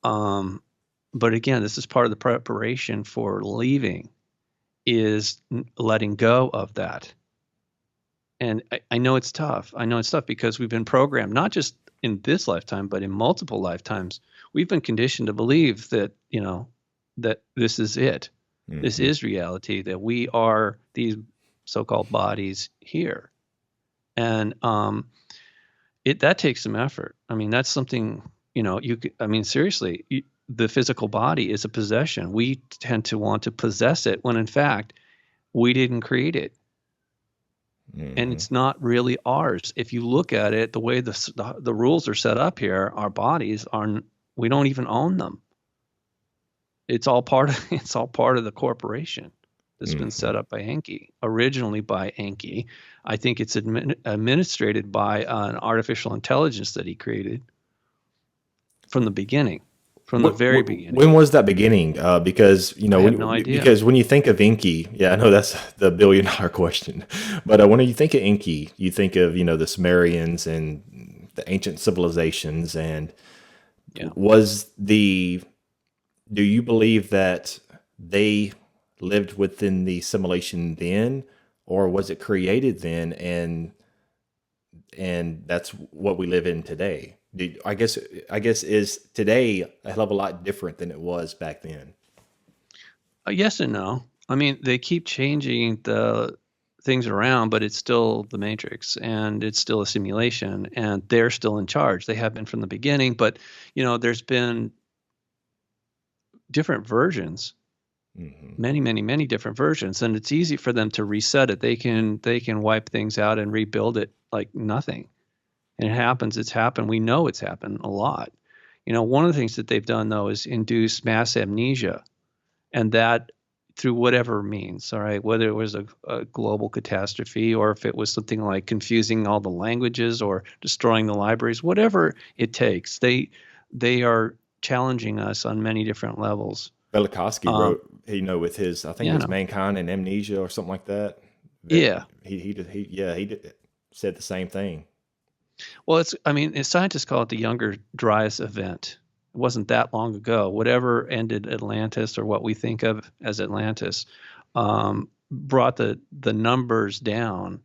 But again, this is part of the preparation for leaving, is letting go of that. And I know it's tough. I know it's tough because we've been programmed, not just in this lifetime, but in multiple lifetimes. We've been conditioned to believe that, that this is it. Mm-hmm. This is reality, that we are these so-called bodies here. And that takes some effort. I mean, that's something, seriously, the physical body is a possession. We tend to want to possess it when in fact we didn't create it. Mm-hmm. And it's not really ours. If you look at it, the way the rules are set up here, our bodies we don't even own them. It's all part of the corporation that's been set up by Enki, originally by Enki. I think it's administrated by an artificial intelligence that he created from the beginning. From the very beginning. When was that beginning? Because I have no idea. Because when you think of Enki, I know that's the billion-dollar question. But when you think of Enki, you think of the Sumerians and the ancient civilizations. And do you believe that they lived within the simulation then, or was it created then, and that's what we live in today? I guess is today a hell of a lot different than it was back then? Yes and no. I mean, they keep changing the things around, but it's still the Matrix, and it's still a simulation, and they're still in charge. They have been from the beginning, but there's been different versions, many different versions, and it's easy for them to reset it. They can wipe things out and rebuild it like nothing. And it's happened. We know it's happened a lot. One of the things that they've done, though, is induce mass amnesia. And that through whatever means, all right, whether it was a global catastrophe or if it was something like confusing all the languages or destroying the libraries, whatever it takes, they are challenging us on many different levels. Velikovsky wrote, with his, I think it was Mankind and Amnesia or something like that. Yeah. He said the same thing. Well, scientists call it the Younger Dryas event. It wasn't that long ago. Whatever ended Atlantis, or what we think of as Atlantis, brought the numbers down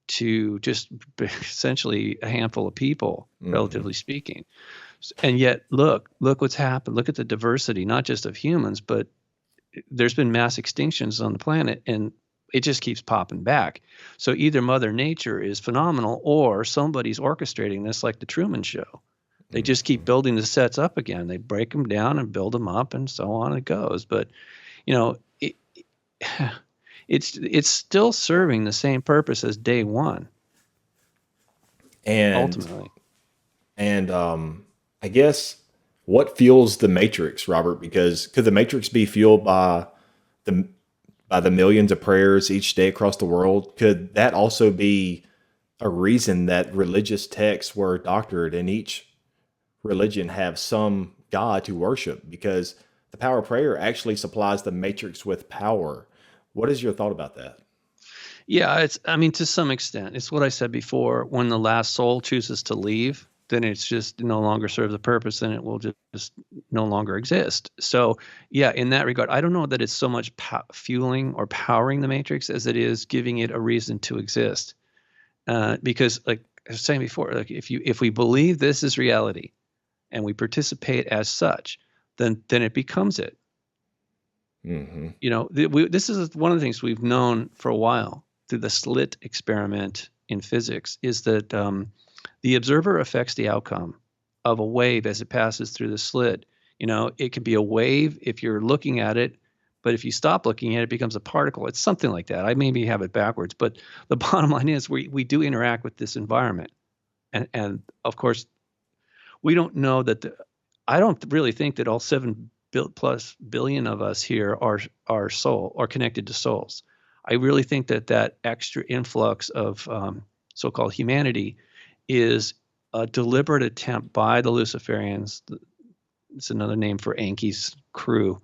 to just essentially a handful of people, relatively speaking. And yet, look what's happened. Look at the diversity, not just of humans, but there's been mass extinctions on the planet, and it just keeps popping back. So either Mother Nature is phenomenal, or somebody's orchestrating this, like the Truman Show. They just keep building the sets up again. They break them down and build them up, and so on it goes. But it's still serving the same purpose as day one. And ultimately, and I guess what fuels the Matrix, Robert? Because could the Matrix be fueled by the millions of prayers each day across the world? Could that also be a reason that religious texts were doctored and each religion have some God to worship? Because the power of prayer actually supplies the Matrix with power. What is your thought about that? Yeah, to some extent, it's what I said before. When the last soul chooses to leave, then it's just no longer serve the purpose, and it will just no longer exist. So yeah, in that regard, I don't know that it's so much fueling or powering the Matrix as it is giving it a reason to exist. Because like I was saying before, like if we believe this is reality and we participate as such, then it becomes it. Mm-hmm. This is one of the things we've known for a while through the slit experiment in physics, is that the observer affects the outcome of a wave as it passes through the slit. It can be a wave if you're looking at it, but if you stop looking at it, it becomes a particle. It's something like that. I maybe have it backwards, but the bottom line is we do interact with this environment. And of course, we don't know that I don't really think that all 7+ billion of us here are soul or connected to souls. I really think that extra influx of so-called humanity is a deliberate attempt by the Luciferians. It's another name for Enki's crew,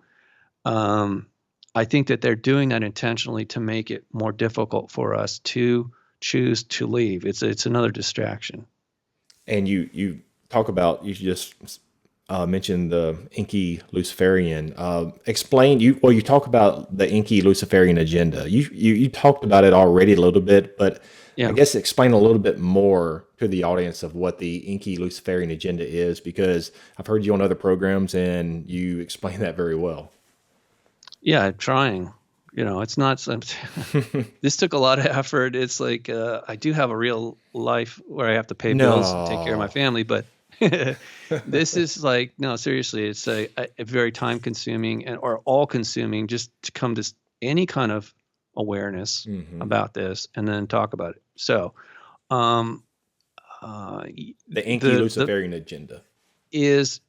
I think that they're doing that intentionally to make it more difficult for us to choose to leave. It's another distraction. And you talk about, you just mentioned the Enki Luciferian. Explain, you talk about the Enki Luciferian agenda. You talked about it already a little bit, but I Yeah. guess explain a little bit more to the audience of what the Enki Luciferian agenda is, because I've heard you on other programs and you explain that very well. Yeah, I'm trying. It's not. This took a lot of effort. It's like I do have a real life where I have to pay bills and take care of my No. family, but this is like, no, seriously, it's a very time consuming or all consuming just to come to any kind of awareness about this and then talk about it. So, um, The Enki the Luciferian agenda. is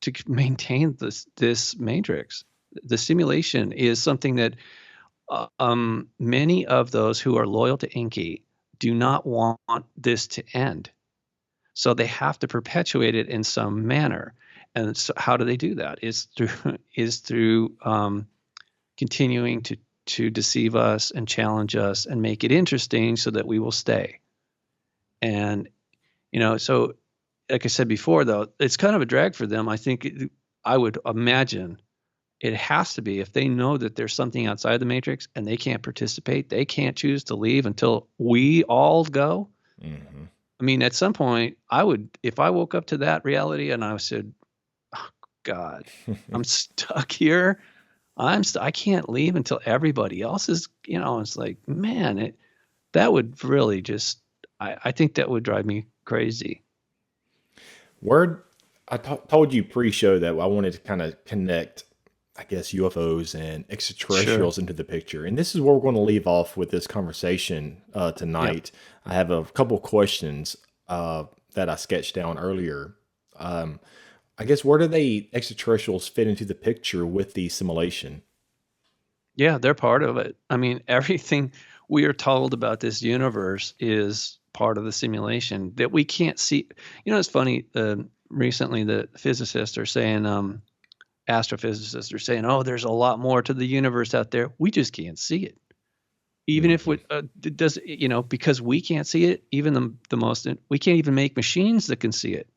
to maintain this matrix. The simulation is something that many of those who are loyal to Enki do not want this to end. So they have to perpetuate it in some manner. And so how do they do that? Is through continuing to deceive us and challenge us and make it interesting so that we will stay. And so like I said before, though, it's kind of a drag for them. I think I would imagine it has to be, if they know that there's something outside the matrix and they can't participate, they can't choose to leave until we all go. Mm-hmm. I mean, at some point, I would, if I woke up to that reality and I said, oh, God, I'm stuck here. I can't leave until everybody else is, it's like, man, that would really just, I think that would drive me crazy. I told you pre-show that I wanted to kind of connect, I guess, UFOs and extraterrestrials into the picture. And this is where we're going to leave off with this conversation tonight. I have a couple questions that I sketched down earlier. I guess, where do the extraterrestrials fit into the picture with the simulation? Yeah, they're part of it. I mean, everything we are told about this universe is part of the simulation that we can't see. It's funny. Recently, the physicists are saying, astrophysicists are saying, "Oh, there's a lot more to the universe out there. We just can't see it. Even if it does, because we can't see it. Even the most, we can't even make machines that can see it.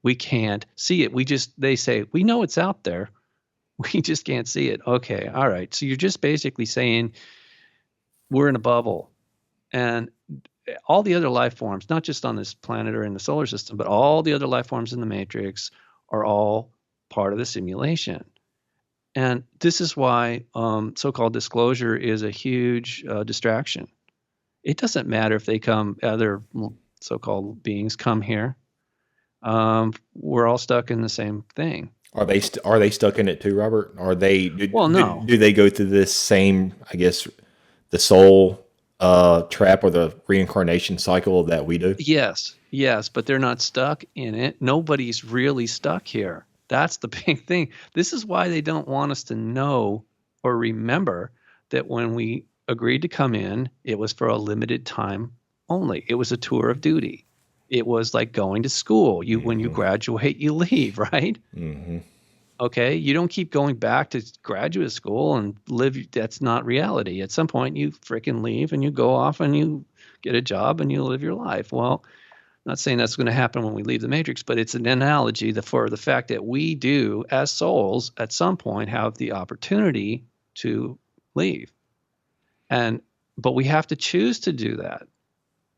We can't see it. They say we know it's out there. We just can't see it. Okay, all right. So you're just basically saying we're in a bubble, and all the other life forms, not just on this planet or in the solar system, but all the other life forms in the matrix are all part of the simulation. And this is why so-called disclosure is a huge distraction. It doesn't matter if other so-called beings come here. We're all stuck in the same thing. Are they stuck in it too, Robert? Are they? No. Do they go through this same, I guess, the soul trap or the reincarnation cycle that we do? Yes, but they're not stuck in it. Nobody's really stuck here. That's the big thing. This is why they don't want us to know or remember that when we agreed to come in, it was for a limited time only. It was a tour of duty. It was like going to school. When you graduate, you leave, right? Mm-hmm. Okay, you don't keep going back to graduate school and live. That's not reality. At some point, you freaking leave and you go off and you get a job and you live your life. Well, I'm not saying that's going to happen when we leave the matrix, but it's an analogy for the fact that we do, as souls, at some point have the opportunity to leave. But we have to choose to do that.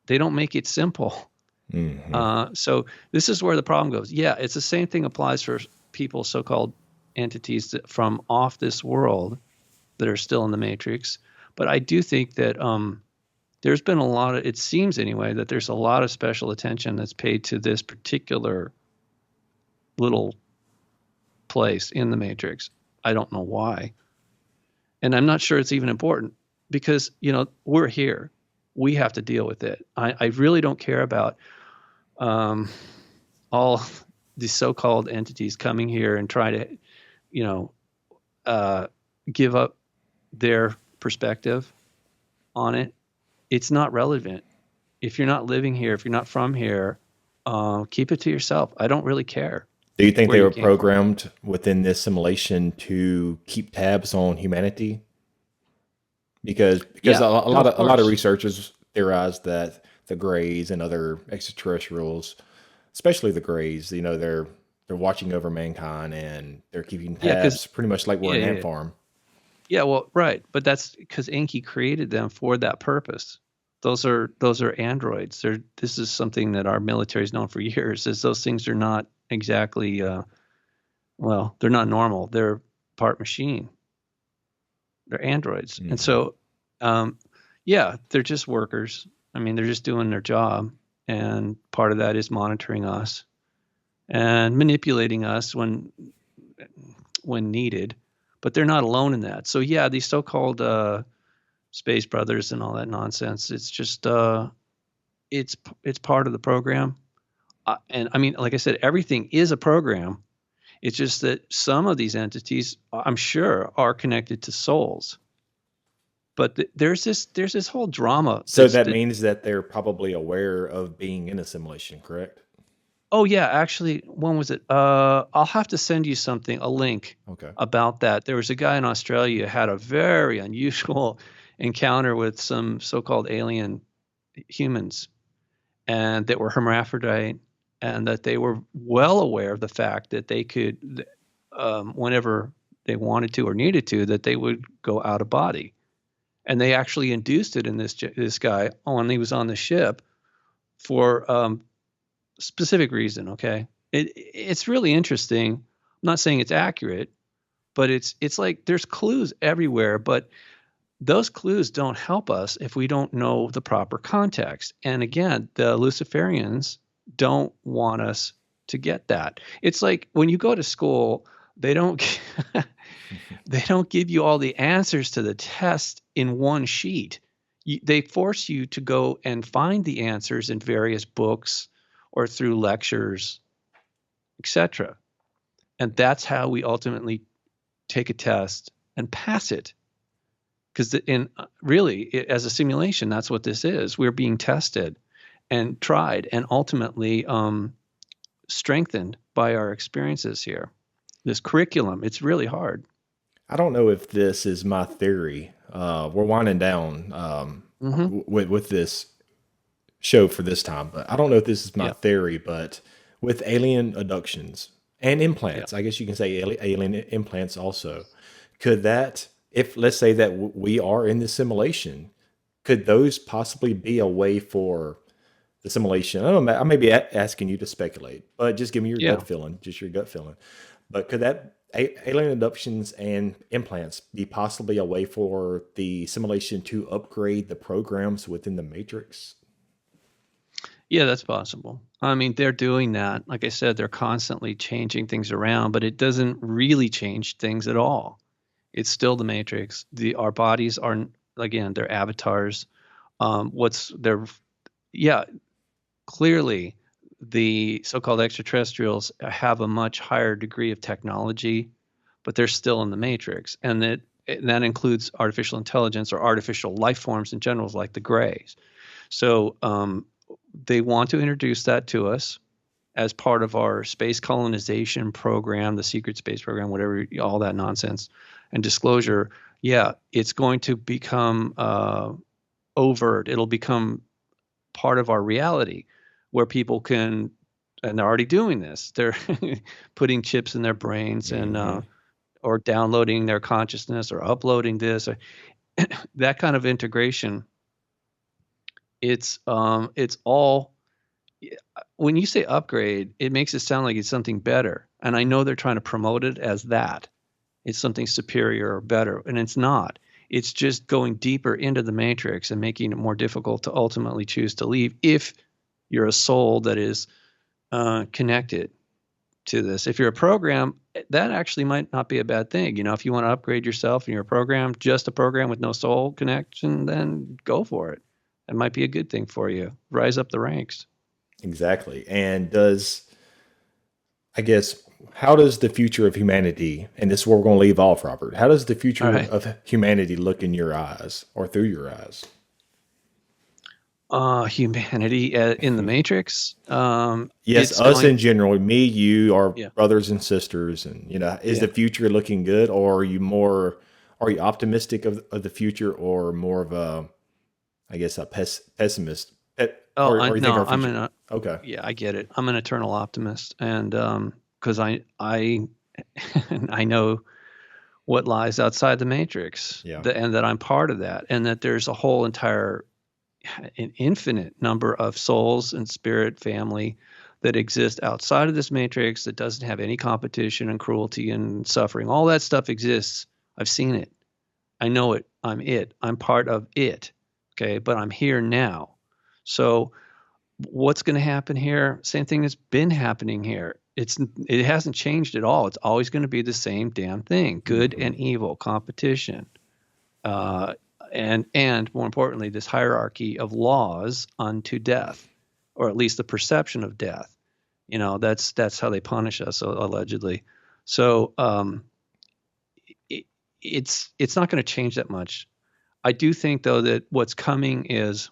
They don't make it simple. Mm-hmm. So this is where the problem goes. Yeah, it's the same thing applies for people, so-called entities from off this world that are still in the matrix. But I do think that there's been it seems anyway, that there's a lot of special attention that's paid to this particular little place in the matrix. I don't know why. And I'm not sure it's even important because, we're here. We have to deal with it. I really don't care about all these so-called entities coming here and try to, give up their perspective on it. It's not relevant. If you're not living here, if you're not from here, keep it to yourself. I don't really care. Do you think where they you were came from. programmed within this simulation to keep tabs on humanity? Because Yeah, of a lot of course. researchers theorize that the Greys and other extraterrestrials, especially the Greys, they're watching over mankind and they're keeping Yeah, because tabs, pretty much like we're yeah, an yeah, ant yeah. farm. Yeah, well, right, but that's because Enki created them for that purpose. Those are androids. This is something that our military's known for years. Is those things are not exactly well, they're not normal. They're part machine. They're androids, and Hmm. so um, yeah, they're just workers. I mean, they're just doing their job, and part of that is monitoring us and manipulating us when needed. But they're not alone in that. So yeah, these so-called Space Brothers and all that nonsense. It's just it's part of the program. And I mean, like I said, everything is a program. It's just that some of these entities, I'm sure, are connected to souls. But there's this whole drama So that's that that. means that they're probably aware of being in a simulation, correct? Oh yeah, actually, when was it? I'll have to send you something, a link Okay. about that. There was a guy in Australia who had a very unusual encounter with some so-called alien humans, and that were hermaphrodite, and that they were well aware of the fact that they could, whenever they wanted to or needed to, that they would go out of body. And they actually induced it in this guy when he was on the ship for specific reason. Okay, it's really interesting. I'm not saying it's accurate, but it's like there's clues everywhere, but those clues don't help us if we don't know the proper context. And again, the Luciferians don't want us to get that. It's like when you go to school, they don't they don't give you all the answers to the test in one sheet. They force you to go and find the answers in various books or through lectures, etc. And that's how we ultimately take a test and pass it. Because in really, as a simulation, that's what this is. We're being tested and tried and ultimately strengthened by our experiences here. This curriculum, it's really hard. I don't know if this is my theory. We're winding down Hmm. with this show for this time, but I don't know if this is my Yeah, theory. But with alien abductions and yeah. implants, I guess you can say alien implants also. Could that, if let's say that we are in this simulation, could those possibly be a way for the simulation? I don't know. I may be asking you to speculate, but just give me your gut Yeah. feeling, just your gut feeling. But could that alien abductions and implants be possibly a way for the simulation to upgrade the programs within the matrix? Yeah, that's possible. I mean, they're doing that. Like I said, they're constantly changing things around, but it doesn't really change things at all. It's still the Matrix. Our bodies are, again, they're avatars. What's they're Yeah, clearly the so-called extraterrestrials have a much higher degree of technology, but they're still in the Matrix, and that includes artificial intelligence or artificial life forms in general, like the Greys. So they want to introduce that to us as part of our space colonization program, the secret space program, whatever, all that nonsense and disclosure. Yeah, it's going to become overt. It'll become part of our reality where people can, and they're already doing this. They're putting chips in their brains and Hmm. or downloading their consciousness or uploading this. That kind of integration. It's all, when you say upgrade, it makes it sound like it's something better. And I know they're trying to promote it as that. It's something superior or better, and it's not. It's just going deeper into the matrix and making it more difficult to ultimately choose to leave if you're a soul that is connected to this. If you're a program, that actually might not be a bad thing. If you want to upgrade yourself and you're a program, just a program with no soul connection, then go for it. It might be a good thing for you. Rise up the ranks. Exactly. And I guess, how does the future of humanity, and this is where we're going to leave off, Robert, how does the All future right. of humanity look in your eyes or through your eyes? Humanity in the Matrix. Yes, It's us going, in general, me, you, our yeah, brothers and sisters, and is yeah. the future looking good, or are you optimistic of the future, or more of a, I guess, a pessimist? Oh, Or you think no, our future? Okay, yeah, I get it. I'm an eternal optimist, and because I I know what lies outside the Matrix, yeah, and that I'm part of that, and that there's a whole entire, an infinite number of souls and spirit family that exist outside of this Matrix that doesn't have any competition and cruelty and suffering. All that stuff exists. I've seen it. I know it. I'm it. I'm part of it. Okay, but I'm here now. So what's going to happen here? Same thing that's been happening here. It hasn't changed at all. It's always going to be the same damn thing: good hmm and evil, competition, uh, and more importantly, this hierarchy of laws unto death, or at least the perception of death. That's how they punish us, allegedly. So it, it's not going to change that much. I do think, though, that what's coming is,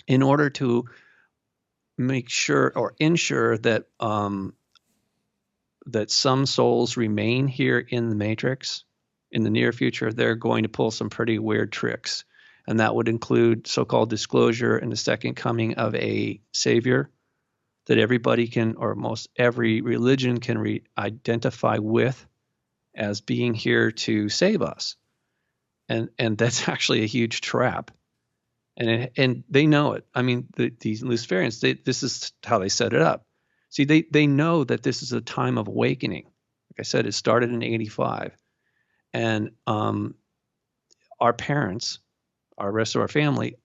in order to make sure or ensure that that some souls remain here in the Matrix in the near future, they're going to pull some pretty weird tricks. And that would include so-called disclosure and the second coming of a savior that everybody can, or most every religion can identify with as being here to save us. And that's actually a huge trap. And they know it. I mean, these Luciferians, this is how they set it up. See, they know that this is a time of awakening. Like I said, it started in '85, and our parents, our rest of our family,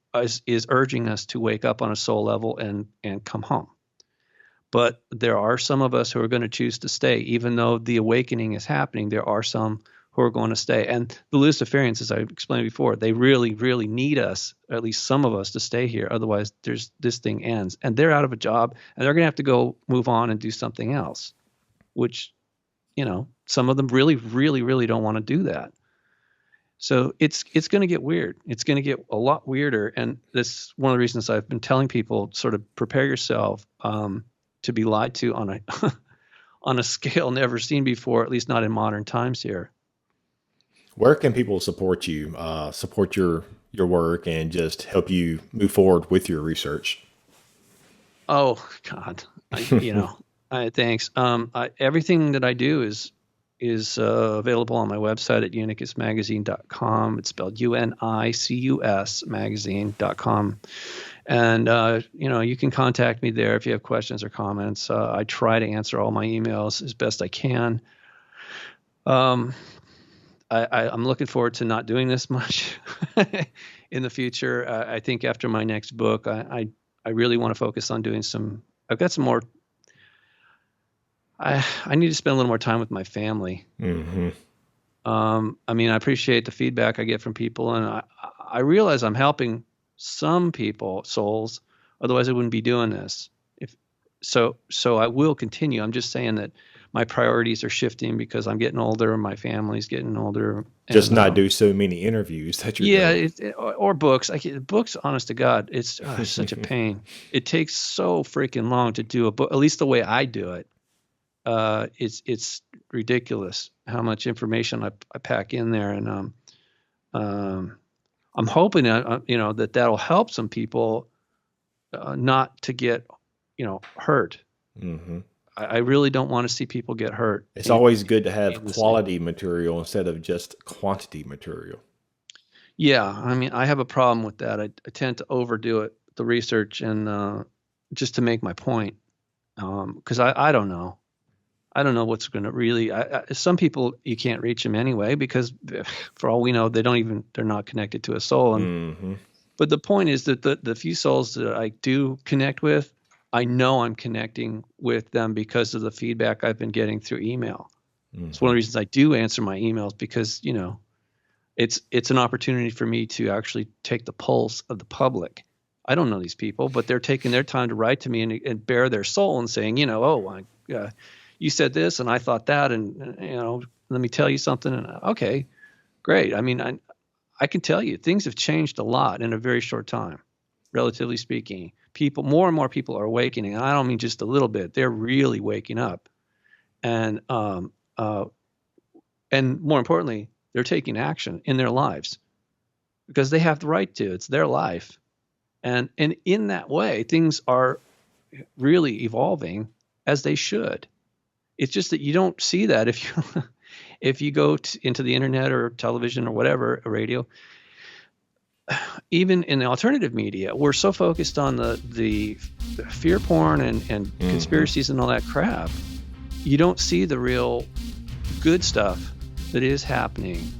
is urging us to wake up on a soul level and come home. But there are some of us who are going to choose to stay, even though the awakening is happening. There are some who are going to stay. And the Luciferians, as I explained before, they really, really need us, at least some of us, to stay here. Otherwise, this thing ends. And they're out of a job, and they're going to have to go move on and do something else, which, some of them really, really, really don't want to do that. So it's going to get weird. It's going to get a lot weirder. And that's one of the reasons I've been telling people, sort of prepare yourself to be lied to on a on a scale never seen before, at least not in modern times here. Where can people support you, support your work, and just help you move forward with your research? Oh God, thanks. Everything that I do is available on my website at unicusmagazine.com. It's spelled UNICUS magazine.com. And you can contact me there if you have questions or comments. I try to answer all my emails as best I can. I'm looking forward to not doing this much in the future. I think after my next book, I really want to focus on doing some. I've got some more. I need to spend a little more time with my family. Mm-hmm. I mean, I appreciate the feedback I get from people, and I realize I'm helping some people, souls. Otherwise, I wouldn't be doing this. So I will continue. I'm just saying that my priorities are shifting because I'm getting older and my family's getting older. Just not do so many interviews that you're doing. Or books. Books, honest to God, it's such a pain. It takes so freaking long to do a book, at least the way I do it. It's ridiculous how much information I pack in there. And I'm hoping that that'll help some people not to get hurt. Mm-hmm. I really don't want to see people get hurt. It's always good to have quality material instead of just quantity material. Yeah, I mean, I have a problem with that. I tend to overdo it, the research, and just to make my point, because I don't know. I don't know what's going to really. Some people, you can't reach them anyway because, for all we know, they're not connected to a soul. But the point is that the few souls that I do connect with, I know I'm connecting with them because of the feedback I've been getting through email. Mm-hmm. It's one of the reasons I do answer my emails because, it's an opportunity for me to actually take the pulse of the public. I don't know these people, but they're taking their time to write to me and bare their soul and saying, you said this and I thought that, and let me tell you something. And okay, great. I mean, I can tell you things have changed a lot in a very short time. relatively speaking. People, more and more people are awakening. And I don't mean just a little bit. They're really waking up. And more importantly, they're taking action in their lives because they have the right to. It's their life. And in that way, things are really evolving as they should. It's just that you don't see that if you go into the internet or television or whatever, a radio. Even in the alternative media, we're so focused on the fear porn and conspiracies and all that crap. You don't see the real good stuff that is happening.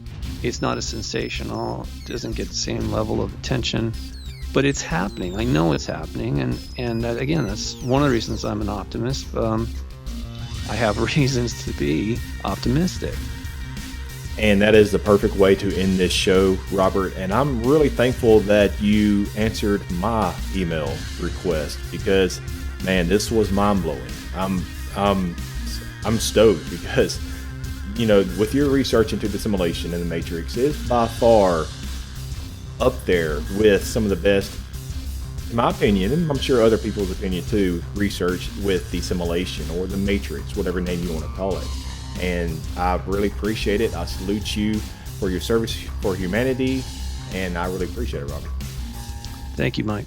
It's not as sensational. It doesn't get the same level of attention, but it's happening. I know it's happening, and again, that's one of the reasons I'm an optimist. I have reasons to be optimistic. And that is the perfect way to end this show, Robert. And I'm really thankful that you answered my email request because, man, this was mind-blowing. I'm stoked because, you know, with your research into the simulation and the Matrix, it's by far up there with some of the best, in my opinion, and I'm sure other people's opinion too, research with the simulation or the Matrix, whatever name you want to call it. And I really appreciate it. I salute you for your service for humanity, and I really appreciate it, Robert. Thank you, Mike.